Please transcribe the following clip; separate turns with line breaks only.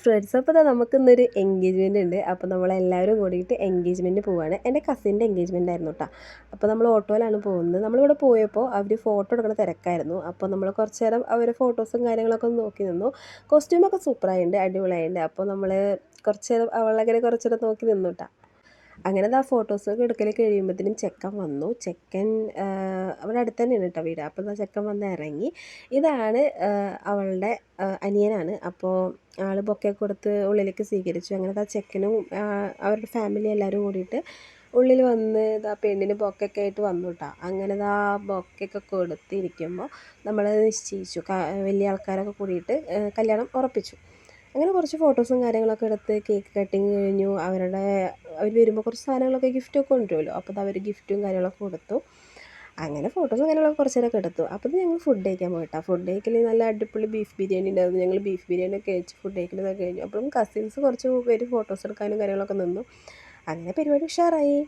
Friends, അപ്പോൾ നമുക്കിന്നൊരു engagement ഉണ്ട്. അപ്പോൾ നമ്മളെല്ലാവരും കൂടിയിട്ട് എൻഗേജ്മെൻറ്റ് പോവുകയാണ്. എൻ്റെ കസിൻ്റെ എൻഗേജ്മെൻ്റ് ആയിരുന്നു കേട്ടോ. അപ്പോൾ നമ്മൾ ഓട്ടോയിലാണ് പോകുന്നത്. നമ്മളിവിടെ പോയപ്പോൾ അവർ ഫോട്ടോ എടുക്കുന്ന തിരക്കായിരുന്നു. അപ്പോൾ നമ്മൾ കുറച്ച് നേരം അവരുടെ ഫോട്ടോസും കാര്യങ്ങളൊക്കെ ഒന്ന് നോക്കി നിന്നു. കോസ്റ്റ്യൂമൊക്കെ സൂപ്പറായിട്ടുണ്ട്, അടിപൊളിയായിട്ടുണ്ട്. അപ്പോൾ നമ്മൾ കുറച്ച് നേരം അവളങ്ങനെ കുറച്ച് നേരം നോക്കി നിന്നു കേട്ടോ. അങ്ങനെ ആ ഫോട്ടോസൊക്കെ എടുക്കൽ കഴിയുമ്പോഴത്തേനും ചെക്കൻ വന്നു. ചെക്കൻ അവിടെ അടുത്ത് തന്നെയാണ് കേട്ടോ വീട്. അപ്പോൾ ചെക്കൻ വന്ന് ഇറങ്ങി. ഇതാണ് അവളുടെ അനിയനാണ്. അപ്പോൾ ആൾ ബൊക്കെ കൊടുത്ത് ഉള്ളിലേക്ക് സ്വീകരിച്ചു. അങ്ങനെ ചെക്കനും അവരുടെ ഫാമിലി എല്ലാവരും കൂടിയിട്ട് ഉള്ളിൽ വന്ന് പെണ്ണിന് ബൊക്കെയൊക്കെ ആയിട്ട് വന്നു കേട്ടോ. അങ്ങനെ ബൊക്കെയൊക്കെ കൊടുത്തിരിക്കുമ്പോൾ നമ്മൾ നിശ്ചയിച്ചു. വലിയ ആൾക്കാരൊക്കെ കൂടിയിട്ട് കല്യാണം ഉറപ്പിച്ചു. അങ്ങനെ കുറച്ച് ഫോട്ടോസും കാര്യങ്ങളൊക്കെ എടുത്ത് കേക്ക് കട്ടിങ് കഴിഞ്ഞു. അവർ വരുമ്പോൾ കുറച്ച് സാധനങ്ങളൊക്കെ ഗിഫ്റ്റൊക്കെ കൊണ്ടുവരുമല്ലോ. അപ്പോൾ അവർ ഗിഫ്റ്റും കാര്യങ്ങളൊക്കെ കൊടുത്തു. അങ്ങനെ ഫോട്ടോസും കാര്യങ്ങളൊക്കെ കുറച്ച് നേരമൊക്കെ എടുത്തു. അപ്പോൾ ഞങ്ങൾ ഫുഡ് കഴിക്കാൻ പോയിട്ടാ. ഫുഡ് കഴിക്കൽ നല്ല അടിപൊളി ബീഫ് ബിരിയാണി ഉണ്ടായിരുന്നു. ഞങ്ങൾ ബീഫ് ബിരിയാണി ഒക്കെ കഴിച്ച് ഫുഡ് കഴിക്കലൊക്കെ കഴിഞ്ഞു. അപ്പം കസിൻസ് കുറച്ച് പേര് ഫോട്ടോസ് എടുക്കാനും കാര്യങ്ങളൊക്കെ നിന്നു. അങ്ങനെ പരിപാടി ഉഷാറായി.